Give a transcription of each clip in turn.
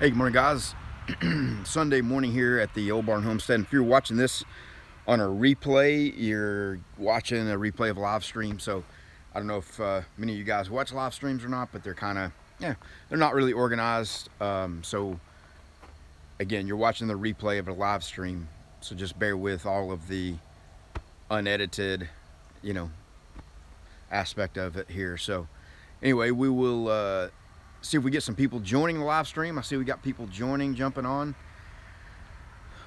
Hey, good morning, guys. Sunday morning here at the Old Barn Homestead. If you're watching this on a replay, you're watching a replay of a live stream. So I don't know if many of you guys watch live streams or not, but they're kind of, they're not really organized. So again, you're watching the replay of a live stream. So just bear with all of the unedited, aspect of it here. So anyway, we will see if we get some people joining the live stream. I see we got people jumping on.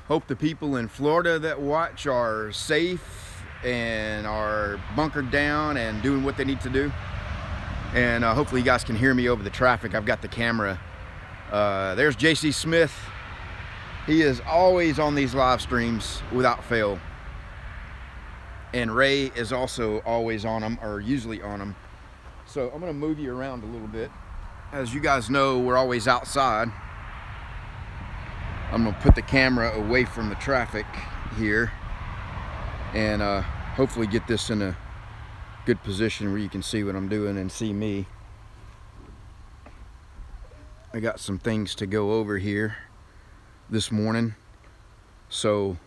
Hope the people in Florida that watch are safe and are bunkered down and doing what they need to do. And hopefully you guys can hear me over the traffic. I've got the camera. There's JC Smith. He is always on these live streams without fail. And Ray is also always on them, or usually on them. So I'm gonna move you around a little bit. As you guys know, we're always outside. I'm gonna put the camera away from the traffic here and hopefully get this in a good position where you can see what I'm doing and see me. I got some things to go over here this morning, so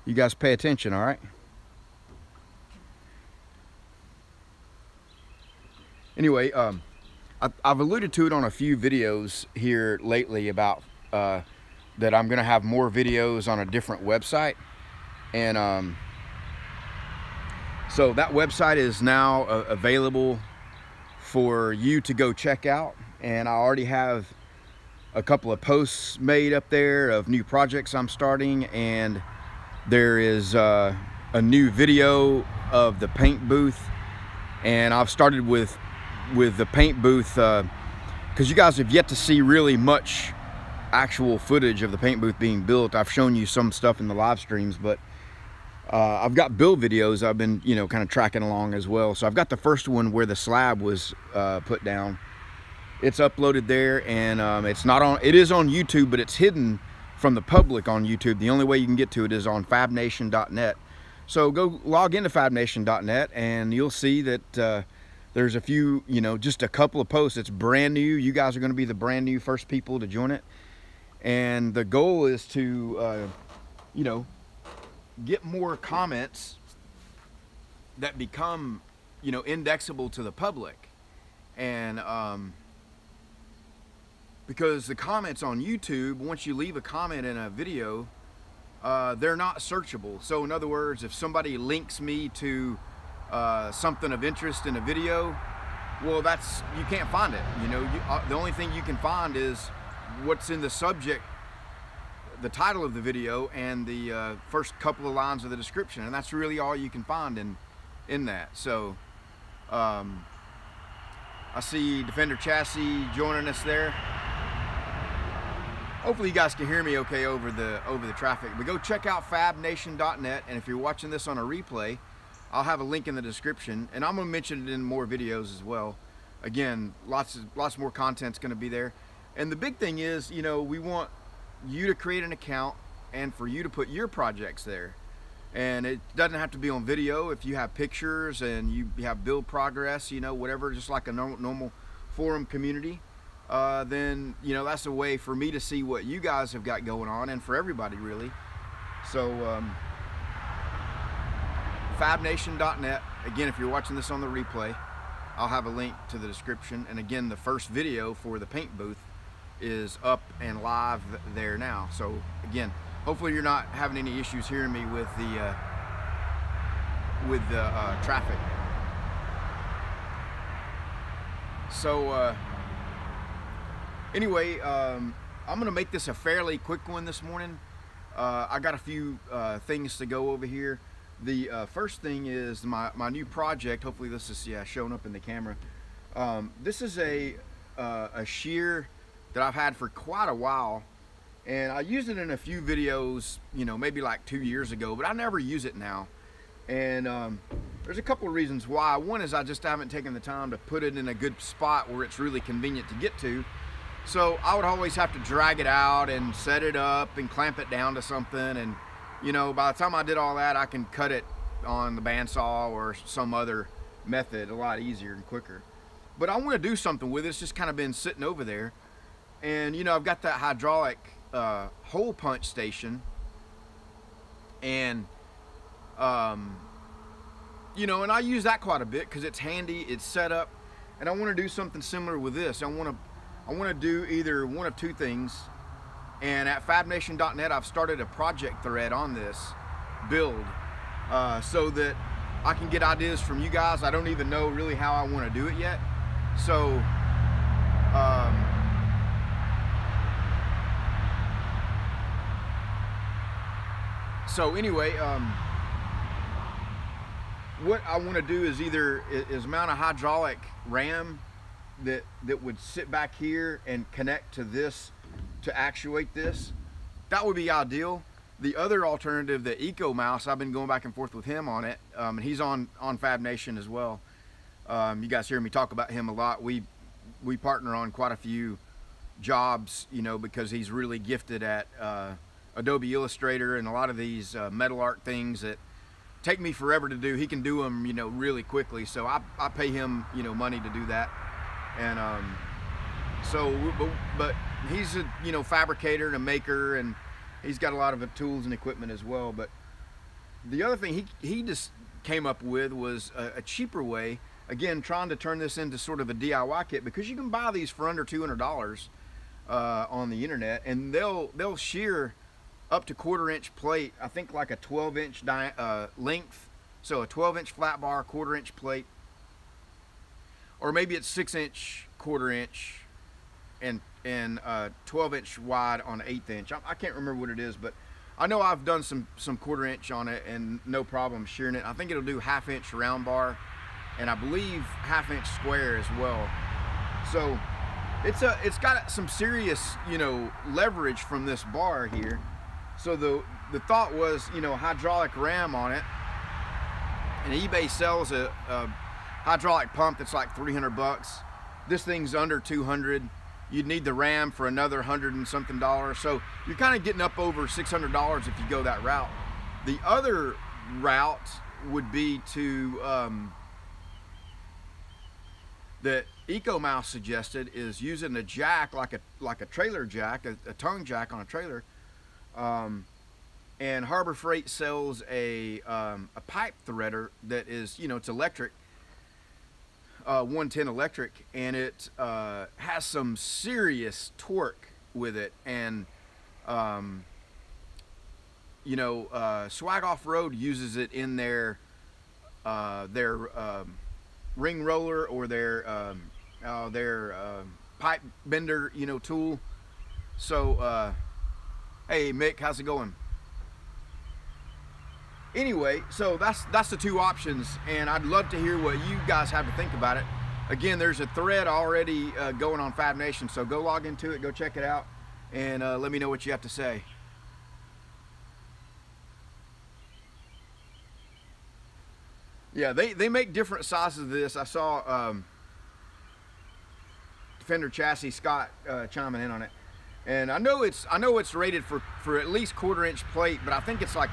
you guys pay attention, all right? Anyway, I've alluded to it on a few videos here lately about that I'm gonna have more videos on a different website, and so that website is now available for you to go check out, and I already have a couple of posts made up there of new projects I'm starting, and there is a new video of the paint booth, and I've started with the paint booth because you guys have yet to see really much actual footage of the paint booth being built. I've shown you some stuff in the live streams, but I've got build videos I've been kind of tracking along as well. So I've got the first one where the slab was put down. It's uploaded there, and it is on YouTube, but it's hidden from the public on YouTube. The only way you can get to it is on fabnation.net. So go log into fabnation.net and you'll see that there's a few, just a couple of posts. It's brand new. You guys are going to be the brand new first people to join it. And the goal is to, get more comments that become, indexable to the public. And because the comments on YouTube, once you leave a comment in a video, they're not searchable. So in other words, if somebody links me to something of interest in a video, well, you can't find it. The only thing you can find is what's in the subject, the title of the video, and the first couple of lines of the description, and that's really all you can find in that. So I see Defender Chassis joining us there. Hopefully you guys can hear me okay over the traffic. But go check out fabnation.net, and if you're watching this on a replay, I'll have a link in the description, and I'm going to mention it in more videos as well. Again, lots more content's going to be there. And the big thing is, we want you to create an account and for you to put your projects there. And it doesn't have to be on video. If you have pictures and you have build progress, whatever, just like a normal forum community, then, that's a way for me to see what you guys have got going on, and for everybody really. So, fabnation.net. Again, if you're watching this on the replay, I'll have a link to the description. And again, the first video for the paint booth is up and live there now. So again, hopefully you're not having any issues hearing me with the traffic. So anyway, I'm gonna make this a fairly quick one this morning. I got a few things to go over here. The first thing is my new project. Hopefully this is showing up in the camera. This is a shear that I've had for quite a while, and I used it in a few videos, maybe like 2 years ago, but I never use it now. And there's a couple of reasons why. One is I just haven't taken the time to put it in a good spot where it's really convenient to get to. So I would always have to drag it out and set it up and clamp it down to something, and by the time I did all that, I can cut it on the bandsaw or some other method a lot easier and quicker. But I want to do something with it. It's just kind of been sitting over there. And you know, I've got that hydraulic hole punch station, and you know, and I use that quite a bit because it's handy, it's set up, and I want to do something similar with this. I want to do either one of two things. And at fabnation.net, I've started a project thread on this build, so that I can get ideas from you guys. I don't even know really how I want to do it yet. So anyway, what I want to do is either mount a hydraulic ram that would sit back here and connect to this to actuate this. That would be ideal. The other alternative, the Eco Mouse, I've been going back and forth with him on it, and he's on Fab Nation as well. You guys hear me talk about him a lot. We partner on quite a few jobs, you know, because he's really gifted at Adobe Illustrator and a lot of these metal art things that take me forever to do. He can do them, you know, really quickly. So I pay him, you know, money to do that. And but he's a, you know, fabricator and a maker, and he's got a lot of tools and equipment as well. But the other thing he just came up with was a cheaper way, again, trying to turn this into sort of a DIY kit, because you can buy these for under $200 on the internet, and they'll shear up to 1/4-inch plate. I think like a 12-inch length, so a 12-inch flat bar, 1/4-inch plate, or maybe it's 6-inch, 1/4-inch, and 12-inch wide on 1/8 inch. I can't remember what it is, but I know I've done some 1/4-inch on it and no problem shearing it. I think it'll do 1/2-inch round bar, and I believe 1/2-inch square as well. So it's got some serious, you know, leverage from this bar here. So the thought was, you know, hydraulic ram on it, and eBay sells a hydraulic pump that's like 300 bucks. This thing's under 200. You'd need the ram for another 100 and something dollars. So you're kind of getting up over $600 if you go that route. The other route would be to, that Eco Mouse suggested, is using a jack, like a trailer jack, a tongue jack on a trailer. And Harbor Freight sells a pipe threader that is, you know, it's electric, 110 electric, and it has some serious torque with it. And you know, Swag Off Road uses it in their ring roller or their pipe bender, you know, tool. So hey Mick, how's it going? Anyway, so that's the two options, and I'd love to hear what you guys have to think about it. Again, there's a thread already going on Fab Nation, so go log into it, go check it out, and let me know what you have to say. Yeah, they make different sizes of this. I saw Defender Chassis Scott chiming in on it, and I know it's rated for at least 1/4-inch plate, but I think it's like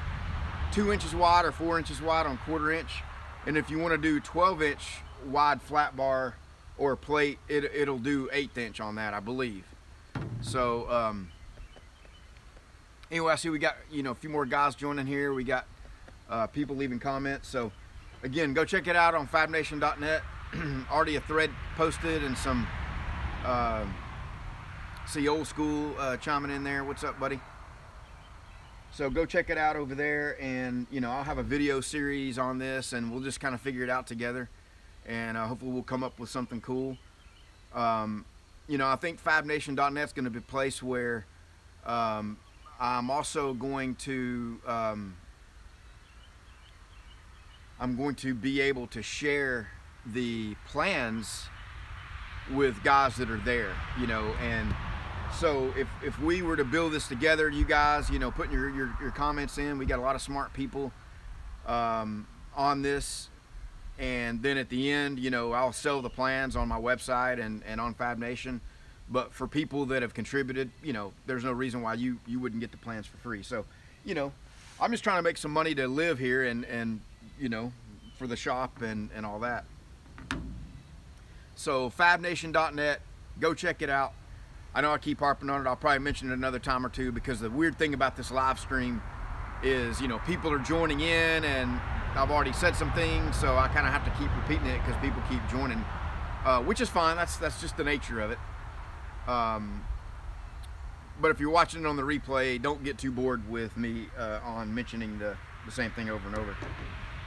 2 inches wide or 4 inches wide on 1/4-inch. And if you want to do 12-inch wide flat bar or plate, it'll do 1/8 inch on that, I believe. So anyway, I see we got, you know, a few more guys joining here. We got people leaving comments. So again, go check it out on fabnation.net. Already a thread posted, and some see Old School chiming in there. What's up, buddy? So go check it out over there, and you know, I'll have a video series on this, and we'll just kind of figure it out together, and hopefully we'll come up with something cool. You know, I think fabnation.net is going to be a place where I'm also going to be able to share the plans with guys that are there, you know. And so if we were to build this together, you guys, you know, putting your comments in, we got a lot of smart people on this, and then at the end, you know, I'll sell the plans on my website and on Fab Nation. But for people that have contributed, you know, there's no reason why you wouldn't get the plans for free. So, you know, I'm just trying to make some money to live here, and you know, for the shop and all that. So fabnation.net, go check it out. I know I keep harping on it. I'll probably mention it another time or two, because the weird thing about this live stream is, you know, people are joining in, and I've already said some things, so I kind of have to keep repeating it because people keep joining, which is fine. That's just the nature of it. But if you're watching it on the replay, don't get too bored with me on mentioning the same thing over and over.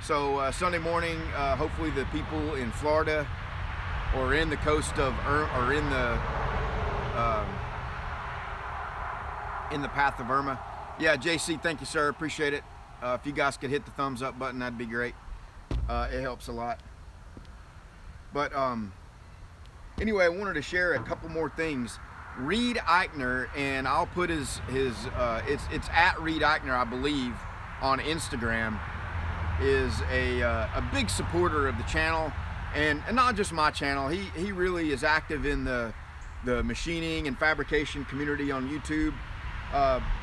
So Sunday morning, hopefully the people in Florida or in the coast of or in the path of Irma. Yeah, JC, thank you, sir. Appreciate it. If you guys could hit the thumbs up button, that'd be great. It helps a lot. But anyway, I wanted to share a couple more things. Reid Eichner, and I'll put his it's at Reid Eichner, I believe, on Instagram, is a big supporter of the channel, and not just my channel. He really is active in the machining and fabrication community on YouTube,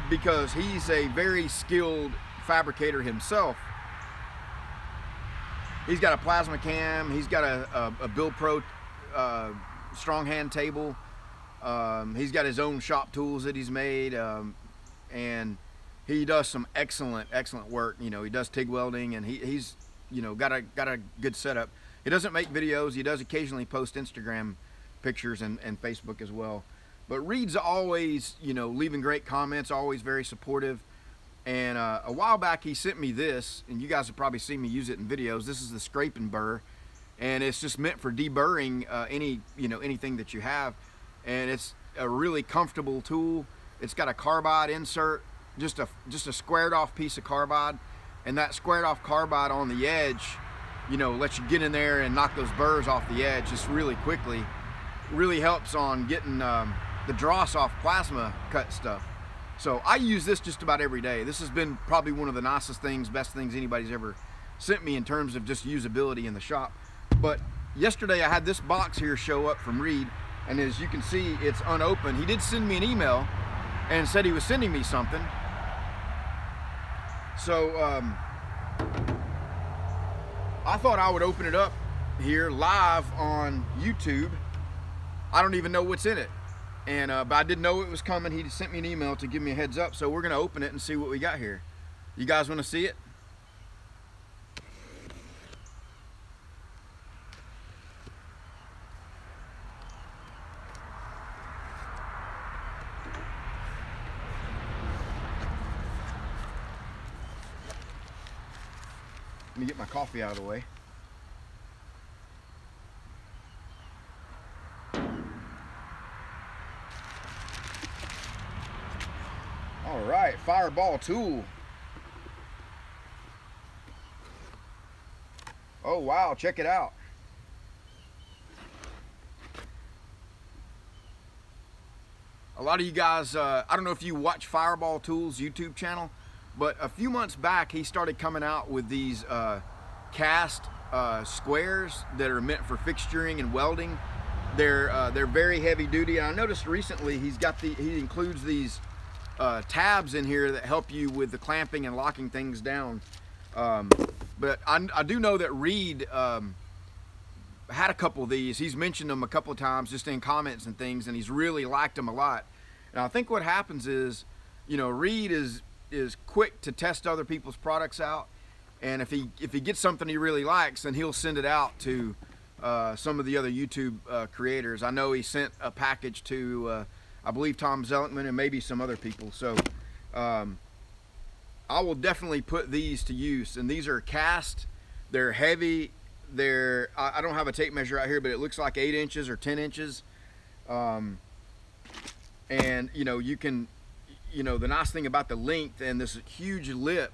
because he's a very skilled fabricator himself. He's got a plasma cam. He's got a Bill Pro strong hand table. He's got his own shop tools that he's made, and he does some excellent work. You know, he does TIG welding, and he's you know, got a good setup. He doesn't make videos. He does occasionally post Instagram pictures and Facebook as well. But Reid's always, you know, leaving great comments, always very supportive. And a while back he sent me this, and you guys have probably seen me use it in videos. This is the scraping burr, and it's just meant for deburring anything that you have. And it's a really comfortable tool. It's got a carbide insert, just a squared off piece of carbide, and that squared off carbide on the edge, you know, lets you get in there and knock those burrs off the edge just really quickly. Really helps on getting the dross off plasma cut stuff. So I use this just about every day. This has been probably one of the nicest things, best things anybody's ever sent me in terms of just usability in the shop. But yesterday I had this box here show up from Reid, and as you can see, it's unopened. He did send me an email and said he was sending me something. So I thought I would open it up here live on YouTube. I don't even know what's in it, and but I didn't know it was coming. He sent me an email to give me a heads up, so we're gonna open it and see what we got here. You guys want to see it? Let me get my coffee out of the way. All right, Fireball tool. Oh wow, check it out. A lot of you guys, I don't know if you watch Fireball Tools YouTube channel, but a few months back he started coming out with these cast squares that are meant for fixturing and welding. They're very heavy duty, and I noticed recently he includes these tabs in here that help you with the clamping and locking things down. But I do know that Reid had a couple of these. He's mentioned them a couple of times just in comments and things, and he's really liked them a lot. And I think what happens is, you know, Reid is quick to test other people's products out, and if he gets something he really likes, then he'll send it out to some of the other YouTube creators. I know he sent a package to I believe Tom Zellickman and maybe some other people. So I will definitely put these to use. And these are cast. They're heavy. I don't have a tape measure out here, but it looks like 8 inches or 10 inches. And you know, you can, you know, the nice thing about the length and this huge lip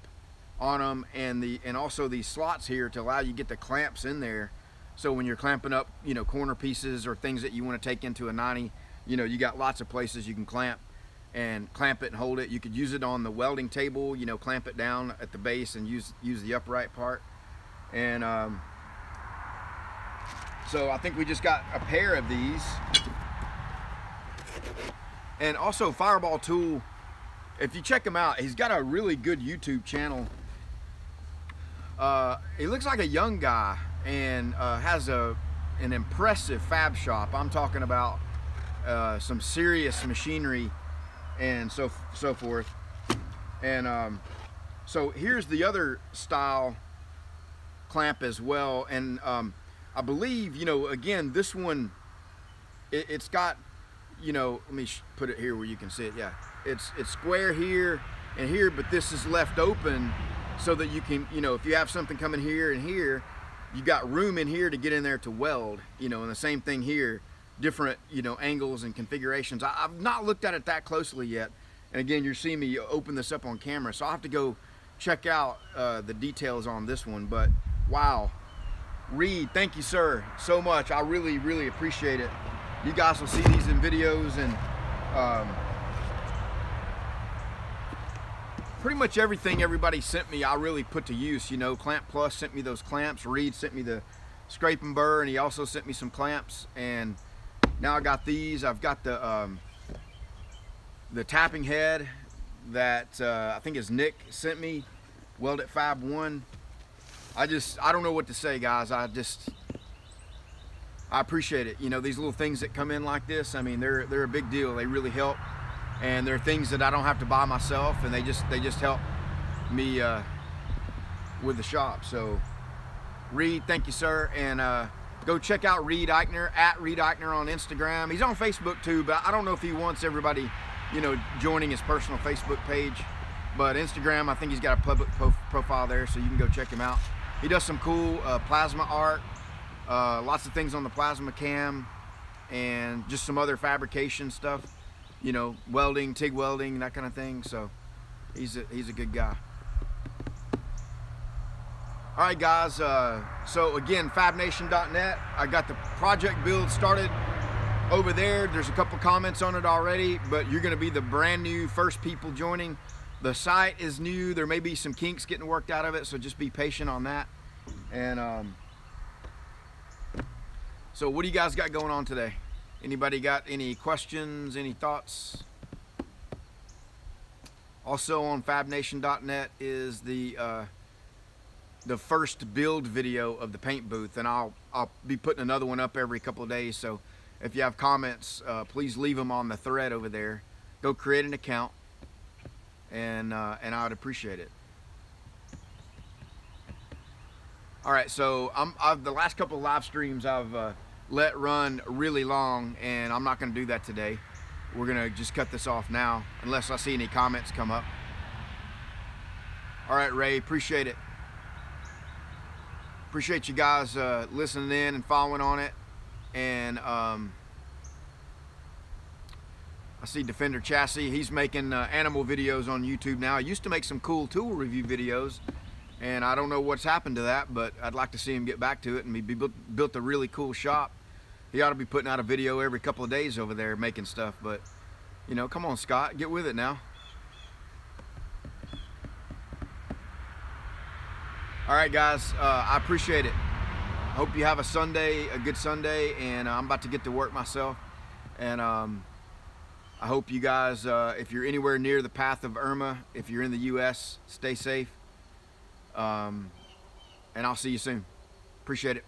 on them, and also these slots here to allow you to get the clamps in there. So when you're clamping up, you know, corner pieces or things that you want to take into a 90, you know, you got lots of places you can clamp it and hold it. You could use it on the welding table, you know, clamp it down at the base and use the upright part. And so I think we just got a pair of these. And also Fireball Tool, if you check him out, he's got a really good YouTube channel. He looks like a young guy and has an impressive fab shop. I'm talking about some serious machinery and so forth. And so here's the other style clamp as well. And I believe, you know, again, this one, it's got, you know, let me put it here where you can see it. Yeah, it's square here and here, but this is left open so that you can, you know, if you have something coming here and here, you got room in here to get in there to weld, you know. And the same thing here, different, you know, angles and configurations. I've not looked at it that closely yet. And again, you're seeing me open this up on camera, so I'll have to go check out the details on this one. But wow, Reid, thank you, sir, so much. I really, really appreciate it. You guys will see these in videos, and pretty much everything everybody sent me I really put to use. You know, Clamp Plus sent me those clamps, Reid sent me the scrape and burr, and he also sent me some clamps. And now I got these. I've got the tapping head that I think is Nick sent me, Welded Fab 1. I don't know what to say, guys. I appreciate it. You know, these little things that come in like this, I mean, they're a big deal. They really help, and they're things that I don't have to buy myself, and they just help me with the shop. So Reid, thank you, sir. And go check out Reid Eichner, at Reid Eichner on Instagram. He's on Facebook too, but I don't know if he wants everybody, you know, joining his personal Facebook page. But Instagram, I think he's got a public profile there, so you can go check him out. He does some cool plasma art, lots of things on the plasma cam, and just some other fabrication stuff, you know, welding, TIG welding, that kind of thing. So he's a good guy. All right, guys, so again, fabnation.net, I got the project build started over there. There's a couple comments on it already, but you're gonna be the brand new first people joining. The site is new. There may be some kinks getting worked out of it, so just be patient on that. And so what do you guys got going on today? Anybody got any questions, any thoughts? Also on fabnation.net is the first build video of the paint booth, and I'll be putting another one up every couple of days. So if you have comments, please leave them on the thread over there. Go create an account, and I would appreciate it. All right, so the last couple of live streams I've let run really long, and I'm not going to do that today. We're going to just cut this off now, unless I see any comments come up. All right, Ray, appreciate it. Appreciate you guys listening in and following on it. And I see Defender Chassis, he's making animal videos on YouTube now. He used to make some cool tool review videos, and I don't know what's happened to that, but I'd like to see him get back to it. And he built a really cool shop. He ought to be putting out a video every couple of days over there making stuff. But, you know, come on, Scott, get with it now. All right, guys, I appreciate it. Hope you have a good Sunday, and I'm about to get to work myself. And I hope you guys, if you're anywhere near the path of Irma, if you're in the U.S., stay safe. And I'll see you soon. Appreciate it.